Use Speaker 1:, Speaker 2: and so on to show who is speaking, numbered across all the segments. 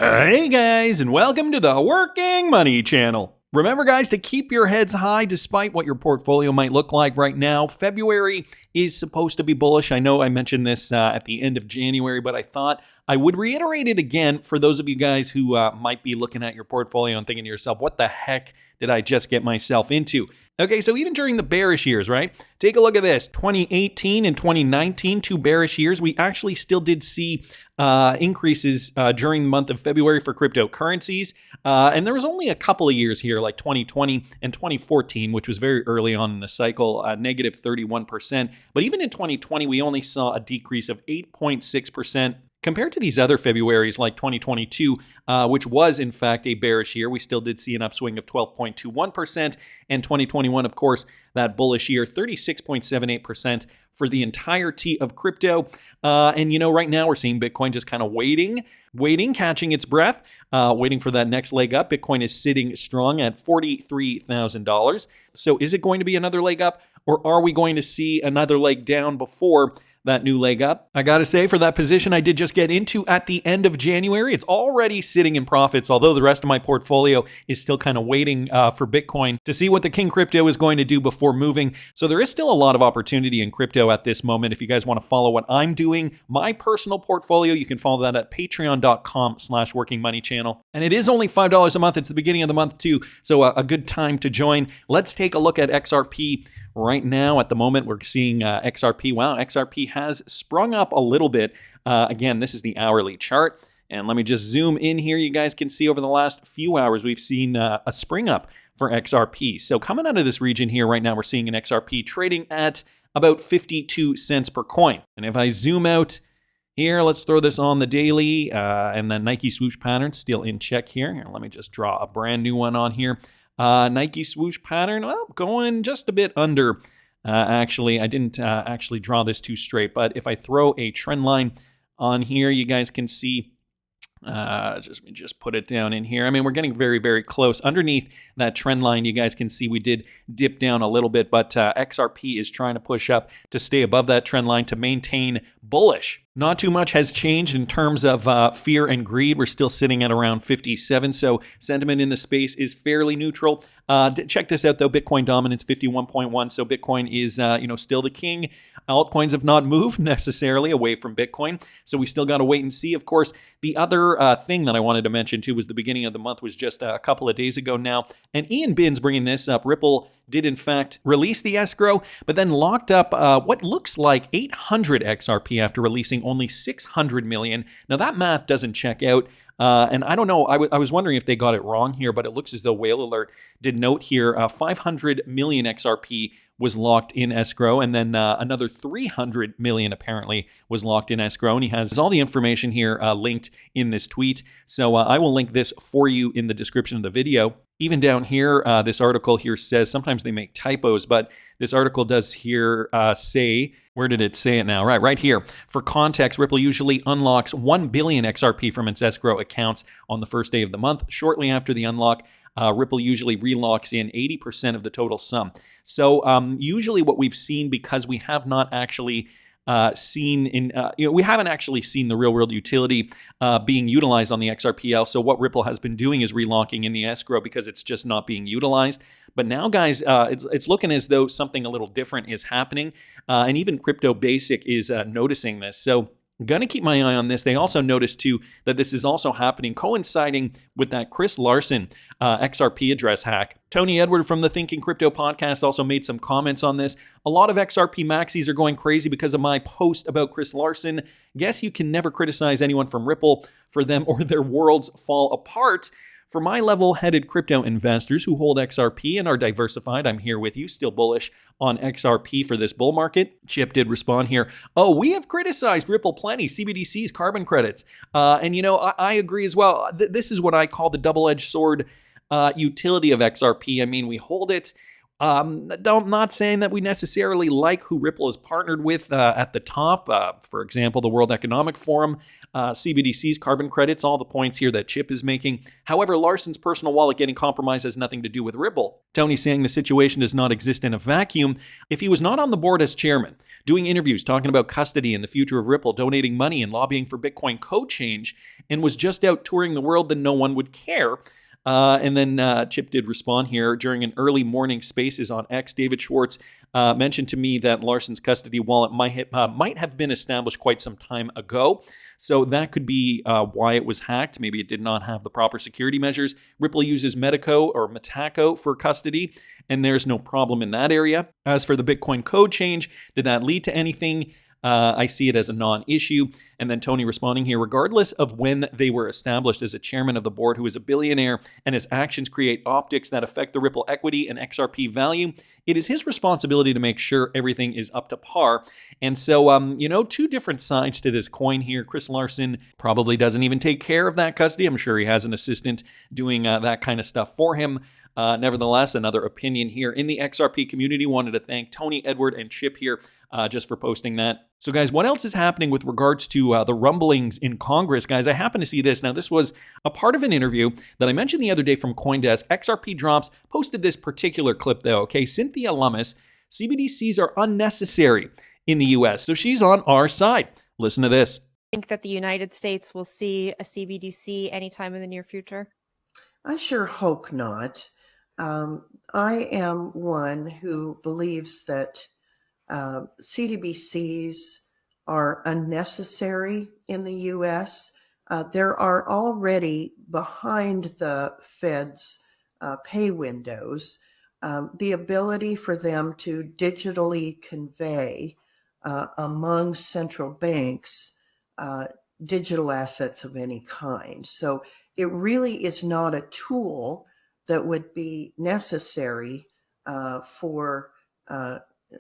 Speaker 1: Hey guys, and welcome to the Working Money Channel. Remember guys, to keep your heads high despite what your portfolio might look like right now. February is supposed to be bullish. I know I mentioned this at the end of January, but I thought I would reiterate it again for those of you guys who might be looking at your portfolio and thinking to yourself, what the heck did I just get myself into? Okay, so even during the bearish years, right? Take a look at this. 2018 and 2019, two bearish years, we actually still did see increases during the month of February for cryptocurrencies. And there was only a couple of years here, like 2020 and 2014, which was very early on in the cycle, negative 31%. But even in 2020, we only saw a decrease of 8.6%. Compared to these other Februaries like 2022, which was in fact a bearish year, we still did see an upswing of 12.21%. And 2021, of course, that bullish year, 36.78% for the entirety of crypto. And you know, right now we're seeing Bitcoin just kind of waiting, catching its breath, waiting for that next leg up. Bitcoin is sitting strong at $43,000. So is it going to be another leg up, or are we going to see another leg down before that new leg up? I gotta say, for that position I did just get into at the end of January, it's already sitting in profits, although the rest of my portfolio is still kind of waiting for Bitcoin to see what the King Crypto is going to do before moving. So there is still a lot of opportunity in crypto at this moment. If you guys want to follow what I'm doing, my personal portfolio, you can follow that at patreon.com/workingmoneychannel. And it is only $5 a month. It's the beginning of the month too, so a good time to join. Let's take a look at XRP. Right now, at the moment, we're seeing XRP. Wow, XRP has sprung up a little bit. Again, this is the hourly chart. And let me just zoom in here. You guys can see over the last few hours, we've seen a spring up for XRP. So coming out of this region here right now, we're seeing an XRP trading at about 52 cents per coin. And if I zoom out here, let's throw this on the daily. And then Nike swoosh pattern still in check here. Here, let me just draw a brand new one on here. Nike swoosh pattern, well, going just a bit under. Actually, I didn't actually draw this too straight, but if I throw a trend line on here, you guys can see, just put it down in here. I mean, we're getting very, very close. Underneath that trend line, you guys can see we did dip down a little bit, but XRP is trying to push up to stay above that trend line to maintain bullish. Not too much has changed in terms of fear and greed. We're still sitting at around 57, so sentiment in the space is fairly neutral. Check this out, though. Bitcoin dominance 51.1, so Bitcoin is still the king. Altcoins have not moved necessarily away from Bitcoin, so we still got to wait and see. Of course, the other thing that I wanted to mention too was the beginning of the month was just a couple of days ago now, and Ian Bin's bringing this up. Ripple did in fact release the escrow, but then locked up what looks like 800 XRP after releasing only 600 million. Now that math doesn't check out, and I don't know, I was wondering if they got it wrong here, but it looks as though Whale Alert did note here 500 million XRP was locked in escrow, and then another 300 million apparently was locked in escrow, and he has all the information here linked in this tweet. So I will link this for you in the description of the video. Even down here, this article here says, sometimes they make typos, but this article does here say, where did it say it now? Right here. For context, Ripple usually unlocks 1 billion XRP from its escrow accounts on the first day of the month. Shortly after the unlock, Ripple usually relocks in 80% of the total sum. So usually what we've seen, because we have not actually we haven't actually seen the real world utility being utilized on the XRPL. So what Ripple has been doing is relocking in the escrow because it's just not being utilized. But now, guys, it's looking as though something a little different is happening. And even Crypto Basic is noticing this. So I'm going to keep my eye on this. They also noticed, too, that this is also happening, coinciding with that Chris Larson XRP address hack. Tony Edward from the Thinking Crypto podcast also made some comments on this. A lot of XRP maxis are going crazy because of my post about Chris Larson. Guess you can never criticize anyone from Ripple for them or their worlds fall apart. For my level-headed crypto investors who hold XRP and are diversified, I'm here with you, still bullish on XRP for this bull market. Chip did respond here. Oh, we have criticized Ripple plenty, CBDCs, carbon credits. And, I agree as well. This is what I call the double-edged sword utility of XRP. I mean, we hold it. Not saying that we necessarily like who Ripple is partnered with at the top. For example, the World Economic Forum, CBDCs, carbon credits, all the points here that Chip is making. However, Larson's personal wallet getting compromised has nothing to do with Ripple. Tony's saying the situation does not exist in a vacuum. If he was not on the board as chairman, doing interviews, talking about custody and the future of Ripple, donating money and lobbying for Bitcoin code change, and was just out touring the world, then no one would care. And then Chip did respond here during an early morning spaces on X. David Schwartz mentioned to me that Larson's custody wallet might have been established quite some time ago. So that could be why it was hacked. Maybe it did not have the proper security measures. Ripple uses Metaco for custody, and there's no problem in that area. As for the Bitcoin code change, did that lead to anything? I see it as a non-issue. And then Tony responding here, regardless of when they were established, as a chairman of the board who is a billionaire and his actions create optics that affect the Ripple equity and XRP value, it is his responsibility to make sure everything is up to par. And so, two different sides to this coin here. Chris Larson probably doesn't even take care of that custody. I'm sure he has an assistant doing that kind of stuff for him. Nevertheless, another opinion here in the XRP community. Wanted to thank Tony, Edward, and Chip here just for posting that. So guys, what else is happening with regards to the rumblings in Congress? Guys, I happen to see this. Now, this was a part of an interview that I mentioned the other day from CoinDesk. XRP Drops posted this particular clip though, okay? Cynthia Lummis, CBDCs are unnecessary in the US. So she's on our side. Listen to this.
Speaker 2: Think that the United States will see a CBDC anytime in the near future?
Speaker 3: I sure hope not. I am one who believes that CBDCs are unnecessary in the U.S. There are already behind the Fed's pay windows the ability for them to digitally convey among central banks digital assets of any kind. So it really is not a tool that would be necessary for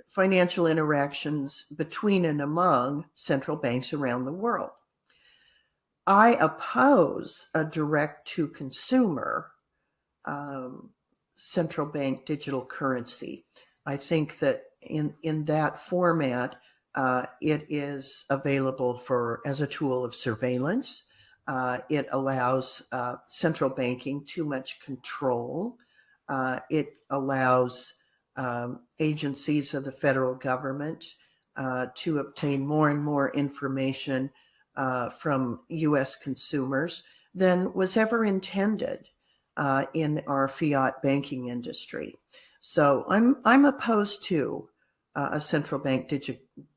Speaker 3: financial interactions between and among central banks around the world. I oppose a direct-to-consumer central bank digital currency. I think that in that format, it is available as a tool of surveillance. It allows central banking too much control. It allows agencies of the federal government to obtain more and more information from U.S. consumers than was ever intended in our fiat banking industry. So I'm opposed to a central bank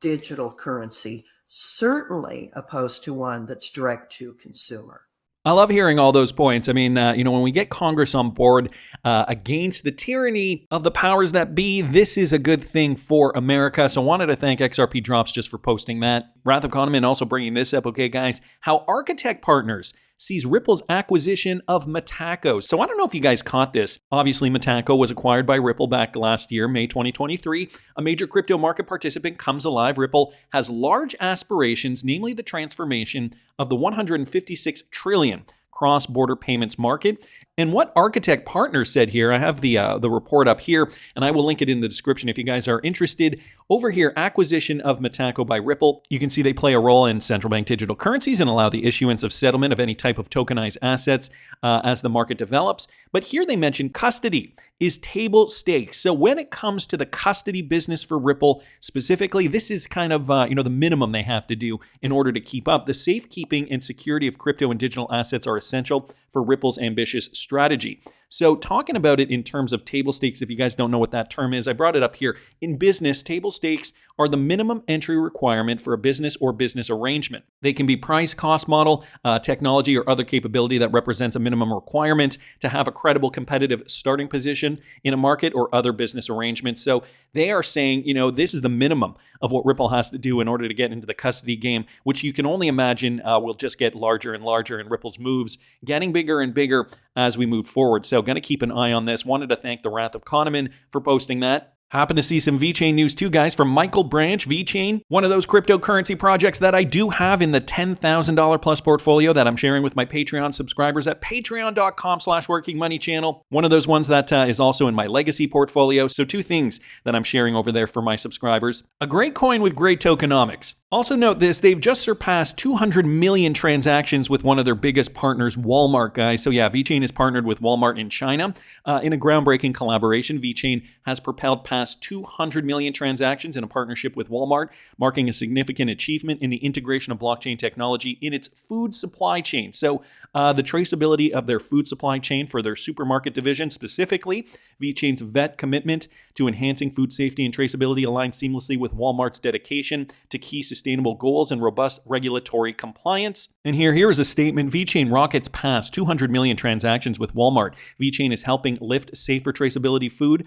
Speaker 3: digital currency, certainly opposed to one that's direct to consumer.
Speaker 1: I love hearing all those points. I mean, when we get Congress on board against the tyranny of the powers that be, this is a good thing for America. So I wanted to thank XRP Drops just for posting that. Wrath of Kahneman also bringing this up. Okay, guys, how Architect Partners sees Ripple's acquisition of Metaco. So I don't know if you guys caught this. Obviously, Metaco was acquired by Ripple back last year, May 2023. A major crypto market participant comes alive. Ripple has large aspirations, namely the transformation of the 156 trillion cross-border payments market. And what Architect Partners said here, I have the report up here, and I will link it in the description if you guys are interested. Over here, acquisition of Metaco by Ripple. You can see they play a role in central bank digital currencies and allow the issuance of settlement of any type of tokenized assets as the market develops. But here they mention custody is table stakes. So when it comes to the custody business for Ripple specifically, this is kind of the minimum they have to do in order to keep up. The safekeeping and security of crypto and digital assets are essential for Ripple's ambitious strategy. So talking about it in terms of table stakes, if you guys don't know what that term is, I brought it up here. In business, table stakes are the minimum entry requirement for a business or business arrangement. They can be price, cost model, technology, or other capability that represents a minimum requirement to have a credible competitive starting position in a market or other business arrangements. So they are saying, this is the minimum of what Ripple has to do in order to get into the custody game, which you can only imagine will just get larger and larger, and Ripple's moves getting bigger and bigger as we move forward. So going to keep an eye on this. Wanted to thank the Wrath of Kahneman for posting that. Happen to see some VeChain news too, guys, from Michael Branch, VeChain, one of those cryptocurrency projects that I do have in the $10,000 plus portfolio that I'm sharing with my Patreon subscribers at patreon.com/workingmoneychannel. One of those ones that is also in my legacy portfolio. So two things that I'm sharing over there for my subscribers. A great coin with great tokenomics. Also note this, they've just surpassed 200 million transactions with one of their biggest partners, Walmart, guys. So yeah, VeChain is partnered with Walmart in China in a groundbreaking collaboration. VeChain has propelled past 200 million transactions in a partnership with Walmart, marking a significant achievement in the integration of blockchain technology in its food supply chain. So the traceability of their food supply chain for their supermarket division, specifically VeChain's VET commitment to enhancing food safety and traceability aligns seamlessly with Walmart's dedication to key sustainable goals and robust regulatory compliance. And here is a statement. VeChain rockets past 200 million transactions with Walmart. VeChain is helping lift safer traceability food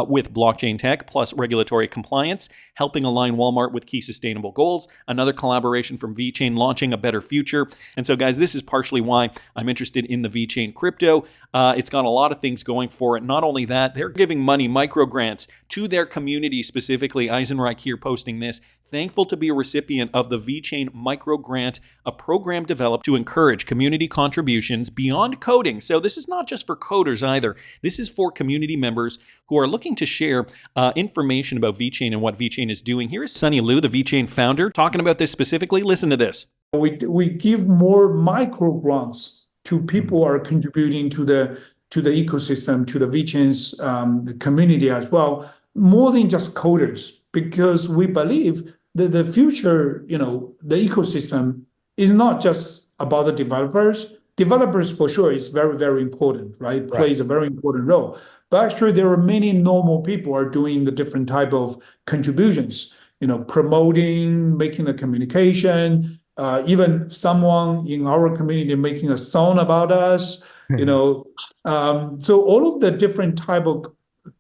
Speaker 1: with blockchain tech plus regulatory compliance, helping align Walmart with key sustainable goals. Another collaboration from VeChain launching a better future. And so, guys, this is partially why I'm interested in the VeChain crypto. It's got a lot of things going for it. Not only that, they're giving money, micro grants to their community, specifically Eisenreich here posting this. Thankful to be a recipient of the VeChain Micro Grant, a program developed to encourage community contributions beyond coding. So this is not just for coders either. This is for community members who are looking to share information about VeChain and what VeChain is doing. Here is Sunny Liu, the VeChain founder, talking about this specifically. Listen to this.
Speaker 4: We give more micro grants to people who are contributing to the ecosystem, to the VeChain's the community as well, more than just coders, because we believe that the future, the ecosystem is not just about the developers. Developers for sure is very, very important, right? Plays a very important role. But actually there are many normal people who are doing the different type of contributions, promoting, making the communication, even someone in our community making a song about us, so all of the different type of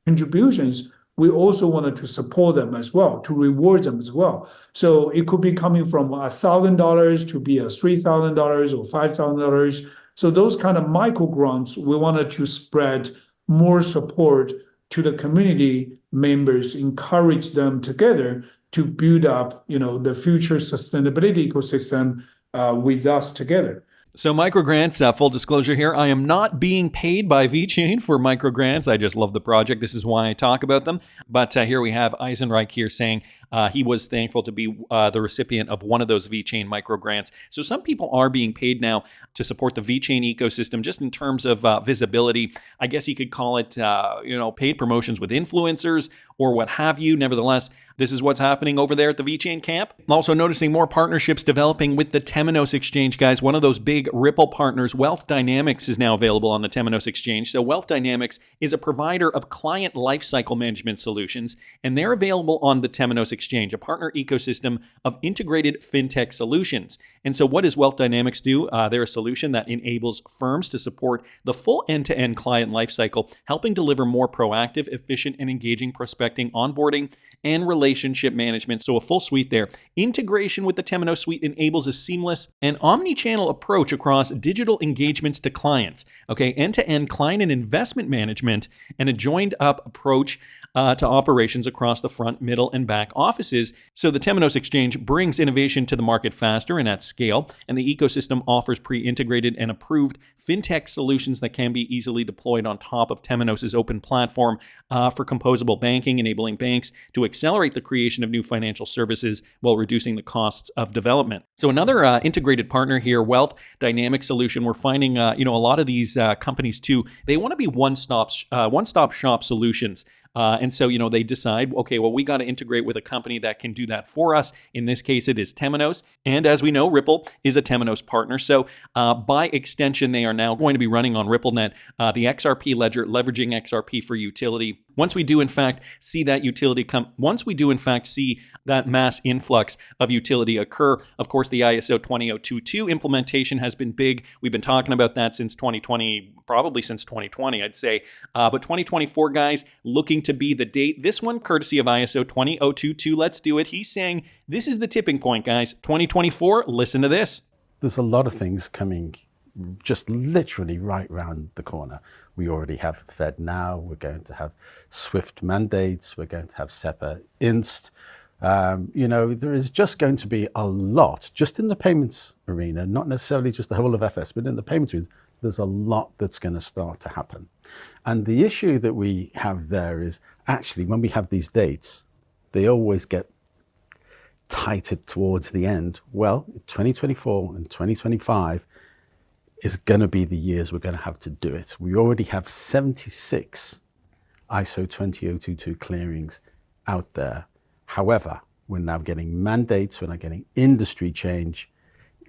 Speaker 4: contributions, we also wanted to support them as well, to reward them as well. So it could be coming from $1,000 to be $3,000 or $5,000. So those kind of micro grants, we wanted to spread more support to the community members, encourage them together to build up, the future sustainability ecosystem with us together.
Speaker 1: So microgrants, full disclosure here, I am not being paid by VeChain for microgrants. I just love the project. This is why I talk about them. But here we have Eisenreich here saying he was thankful to be the recipient of one of those VeChain microgrants. So some people are being paid now to support the VeChain ecosystem, just in terms of visibility. I guess you could call it, paid promotions with influencers or what have you. Nevertheless, this is what's happening over there at the VeChain camp. I'm also noticing more partnerships developing with the Temenos exchange, guys. One of those big Ripple partners, Wealth Dynamics, is now available on the Temenos exchange. So Wealth Dynamics is a provider of client lifecycle management solutions, and they're available on the Temenos exchange, a partner ecosystem of integrated fintech solutions. And so what does Wealth Dynamics do? They're a solution that enables firms to support the full end-to-end client lifecycle, helping deliver more proactive, efficient, and engaging prospecting, onboarding, and relationship management. So a full suite there. Integration with the Temenos suite enables a seamless and omni-channel approach across digital engagements to clients. Okay, end-to-end client and investment management, and a joined-up approach to operations across the front, middle, and back offices. So the Temenos exchange brings innovation to the market faster and at scale, and the ecosystem offers pre-integrated and approved fintech solutions that can be easily deployed on top of Temenos' open platform for composable banking, enabling banks to accelerate the creation of new financial services while reducing the costs of development. So another integrated partner here, Wealth Dynamics solution. We're finding a lot of these companies too, they want to be one-stop shop solutions. And so, they decide, okay, well, we got to integrate with a company that can do that for us. In this case, it is Temenos. And as we know, Ripple is a Temenos partner. So by extension, they are now going to be running on RippleNet, the XRP ledger, leveraging XRP for utility. Once we do, in fact, see that mass influx of utility occur, of course, the ISO 20022 implementation has been big. We've been talking about that since 2020, probably since 2020, I'd say. But 2024, guys, looking to be the date. This one, courtesy of ISO 20022. Let's do it. He's saying this is the tipping point, guys. 2024, listen to this.
Speaker 5: There's a lot of things coming just literally right round the corner. We already have Fed now. We're going to have SWIFT mandates. We're going to have SEPA Inst. There is just going to be a lot, just in the payments arena, not necessarily just the whole of FS, but in the payments arena, there's a lot that's going to start to happen. And the issue that we have there is actually when we have these dates, they always get tighter towards the end. Well, 2024 and 2025 is going to be the years we're going to have to do it. We already have 76 ISO 20022 clearings out there. However, we're now getting mandates, we're now getting industry change.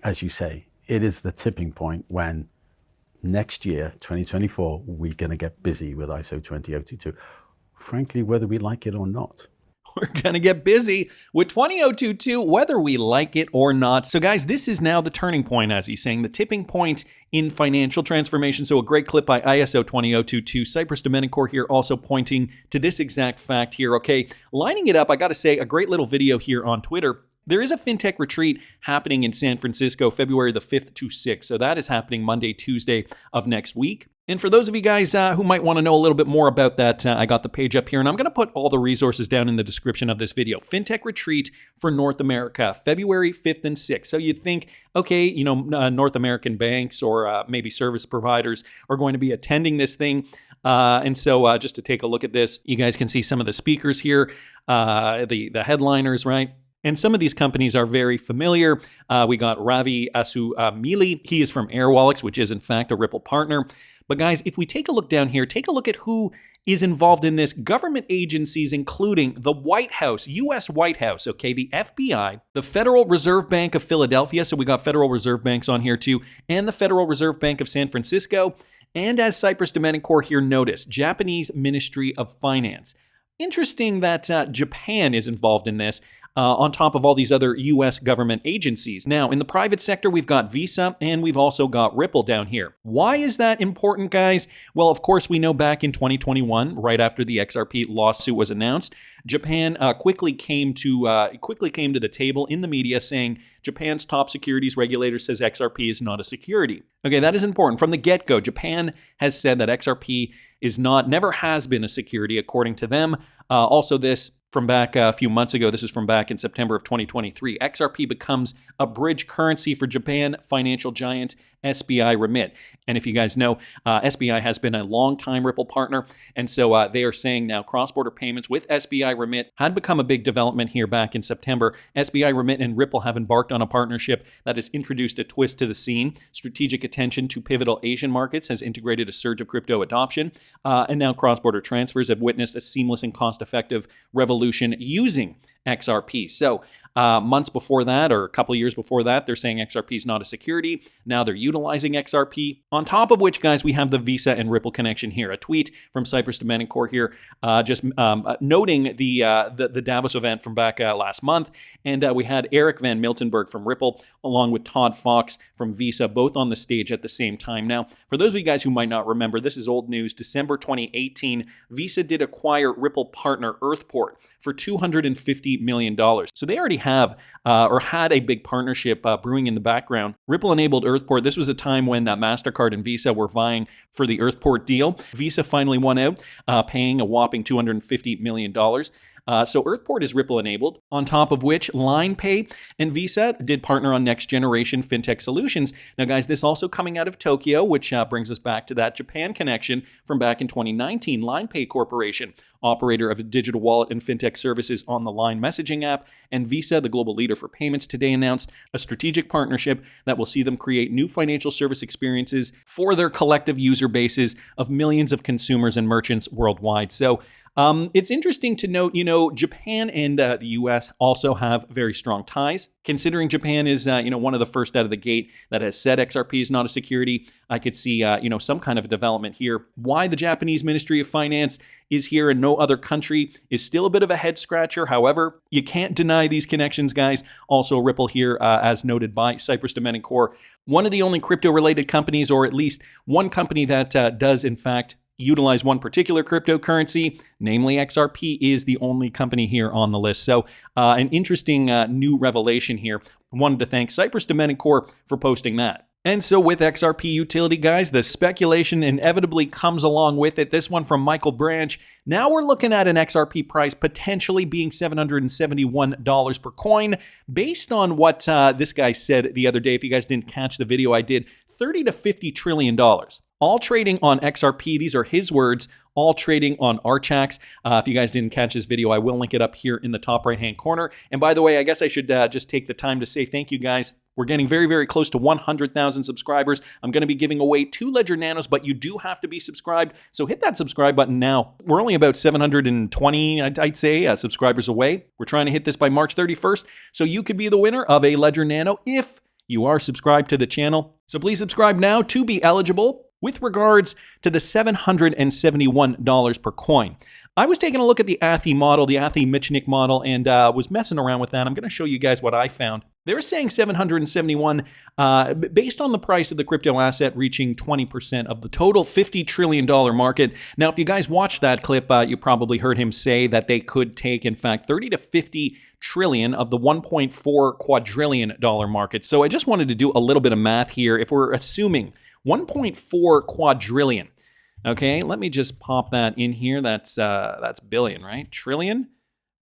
Speaker 5: As you say, it is the tipping point when next year, 2024, we're going to get busy with ISO 20022, frankly, whether we like it or not.
Speaker 1: We're going to get busy with 20022, whether we like it or not. So guys, this is now the turning point, as he's saying, the tipping point in financial transformation. So a great clip by ISO 20022. Cypress Domenicore here also pointing to this exact fact here. Okay, lining it up, I got to say, a great little video here on Twitter. There is a fintech retreat happening in San Francisco, February the 5th to 6th. So that is happening Monday, Tuesday of next week. And for those of you guys who might want to know a little bit more about that, I got the page up here, and I'm going to put all the resources down in the description of this video. Fintech Retreat for North America, February 5th and 6th. So you'd think, okay, North American banks or maybe service providers are going to be attending this thing. And so just to take a look at this, you guys can see some of the speakers here, the headliners, right? And some of these companies are very familiar. We got Ravi Asumili. He is from Airwallex, which is in fact a Ripple partner. But guys, if we take a look down here, take a look at who is involved in this. Government agencies, including the White House, U.S. White House, okay, the FBI, the Federal Reserve Bank of Philadelphia, so we got Federal Reserve Banks on here too, and the Federal Reserve Bank of San Francisco, and as Cypress Domenicore here noticed, Japanese Ministry of Finance. Interesting that Japan is involved in this. On top of all these other U.S. government agencies. Now, in the private sector, we've got Visa and we've also got Ripple down here. Why is that important, guys? Well, of course, we know back in 2021, right after the XRP lawsuit was announced, Japan quickly came to the table in the media saying Japan's top securities regulator says XRP is not a security. Okay, that is important. From the get-go, Japan has said that XRP never has been a security, according to them. Also, this from back a few months ago, this is from back in September of 2023. XRP becomes a bridge currency for Japan financial giant SBI Remit. And if you guys know, SBI has been a long-time Ripple partner. And so they are saying now cross-border payments with SBI Remit had become a big development here back in September. SBI Remit and Ripple have embarked on a partnership that has introduced a twist to the scene. Strategic attention to pivotal Asian markets has integrated a surge of crypto adoption. And now cross-border transfers have witnessed a seamless and cost-effective revolution using XRP. So months before that, or a couple of years before that, they're saying XRP is not a security. Now they're utilizing XRP. On top of which, guys, we have the Visa and Ripple connection here. A tweet from Cypress Domenicore here, just noting the Davos event from back last month. And we had Eric Van Miltenberg from Ripple, along with Todd Fox from Visa, both on the stage at the same time. Now, for those of you guys who might not remember, this is old news. December 2018, Visa did acquire Ripple partner Earthport for $250 million. So they already have or had a big partnership brewing in the background. Ripple enabled Earthport. This was a time when MasterCard and Visa were vying for the Earthport deal. Visa finally won out, paying a whopping $250 million. So Earthport is Ripple enabled, on top of which LinePay and Visa did partner on next generation fintech solutions. Now, guys, this also coming out of Tokyo, which brings us back to that Japan connection from back in 2019. LinePay Corporation, operator of digital wallet and fintech services on the Line messaging app, and Visa, the global leader for payments, today announced a strategic partnership that will see them create new financial service experiences for their collective user bases of millions of consumers and merchants worldwide. So it's interesting to note, Japan and the U.S. also have very strong ties. Considering Japan is, one of the first out of the gate that has said XRP is not a security, I could see, some kind of a development here. Why the Japanese Ministry of Finance is here and no other country is still a bit of a head scratcher. However, you can't deny these connections, guys. Also, Ripple here, as noted by Cypress Domenicore, one of the only crypto-related companies, or at least one company that does, in fact, utilize one particular cryptocurrency, namely XRP, is the only company here on the list. So an interesting new revelation here. Wanted to thank Cypress Domenicore for posting that. And so with XRP utility, guys, the speculation inevitably comes along with it. This one from Michael Branch. Now we're looking at an XRP price potentially being $771 per coin based on what this guy said the other day. If you guys didn't catch the video I did, $30 to $50 trillion. All trading on XRP. These are his words. All trading on Archax. If you guys didn't catch this video, I will link it up here in the top right-hand corner. And by the way, I guess I should just take the time to say thank you, guys. We're getting very, very close to 100,000 subscribers. I'm going to be giving away 2 Ledger Nanos, but you do have to be subscribed. So hit that subscribe button now. We're only about 720, I'd say, subscribers away. We're trying to hit this by March 31st. So you could be the winner of a Ledger Nano if you are subscribed to the channel. So please subscribe now to be eligible. With regards to the $771 per coin, I was taking a look at the Athi model, the Athi-Michnik model, and was messing around with that. I'm going to show you guys what I found. They're saying 771 based on the price of the crypto asset reaching 20% of the total $50 trillion market. Now, if you guys watched that clip, you probably heard him say that they could take, in fact, 30 to 50 trillion of the $1.4 quadrillion market. So I just wanted to do a little bit of math here. If we're assuming 1.4 quadrillion. Okay, let me just pop that in here. That's billion, right? Trillion.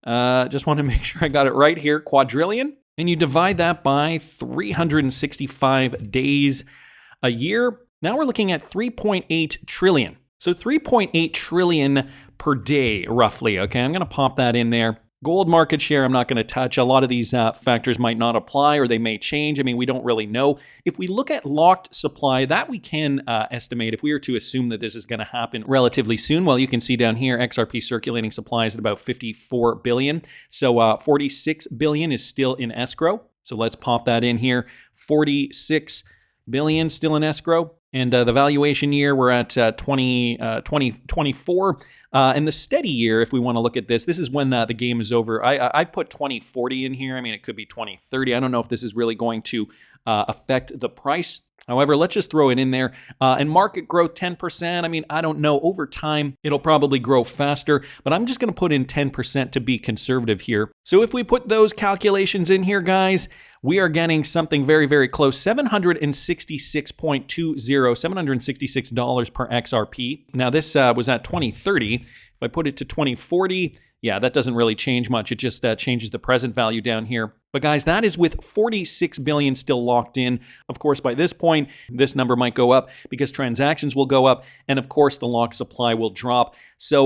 Speaker 1: Just want to make sure I got it right here. Quadrillion. And you divide that by 365 days a year. Now we're looking at 3.8 trillion. So 3.8 trillion per day, roughly. Okay, I'm going to pop that in there. Gold market share, I'm not going to touch. A lot of these factors might not apply or they may change. I mean, we don't really know. If we look at locked supply, that we can estimate if we were to assume that this is going to happen relatively soon. Well, you can see down here, XRP circulating supply is at about 54 billion. So 46 billion is still in escrow. So let's pop that in here. 46 billion still in escrow. And the valuation year, we're at 2024. And the steady year, if we want to look at this is when the game is over. I put 2040 in here. I mean, it could be 2030. I don't know if this is really going to affect the price. However, let's just throw it in there. And market growth, 10%. I mean, I don't know. Over time, it'll probably grow faster. But I'm just going to put in 10% to be conservative here. So if we put those calculations in here, guys, we are getting something very, very close. $766.20, $766 per XRP. Now, this was at 2030. If I put it to 2040, yeah, that doesn't really change much. It just changes the present value down here. But guys, that is with 46 billion still locked in. Of course, by this point, this number might go up because transactions will go up. And of course, the locked supply will drop. So,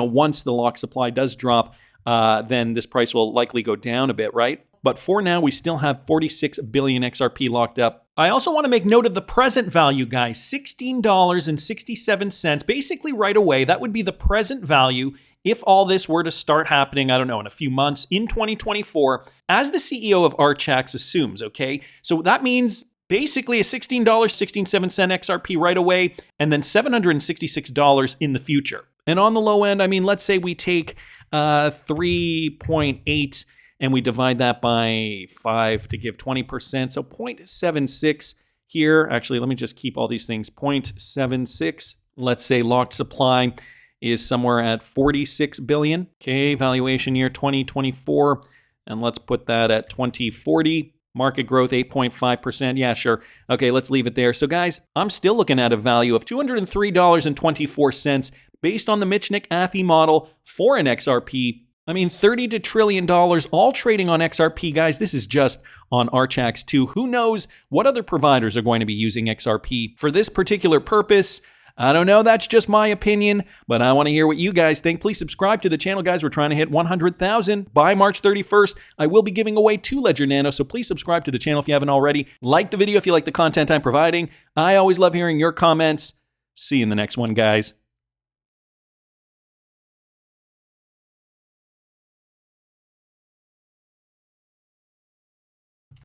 Speaker 1: once the locked supply does drop, then this price will likely go down a bit, right? But for now, we still have 46 billion XRP locked up. I also want to make note of the present value, guys, $16.67. Basically right away, that would be the present value if all this were to start happening, I don't know, in a few months in 2024, as the CEO of Archax assumes, okay? So that means basically a $16.67 XRP right away, and then $766 in the future. And on the low end, I mean, let's say we take 3.8 and we divide that by 5 to give 20%. So 0.76 here. Actually, let me just keep all these things. 0.76. Let's say locked supply is somewhere at 46 billion. Okay, valuation year 2024. And let's put that at 2040. Market growth 8.5%. Yeah, sure. Okay, let's leave it there. So guys, I'm still looking at a value of $203.24 based on the Michnik Athi model for an XRP. I mean, $30 trillion all trading on XRP, guys. This is just on Archax too. Who knows what other providers are going to be using XRP for this particular purpose? I don't know. That's just my opinion, but I want to hear what you guys think. Please subscribe to the channel, guys. We're trying to hit 100,000 by March 31st. I will be giving away 2 Ledger Nano, so please subscribe to the channel if you haven't already. Like the video if you like the content I'm providing. I always love hearing your comments. See you in the next one, guys.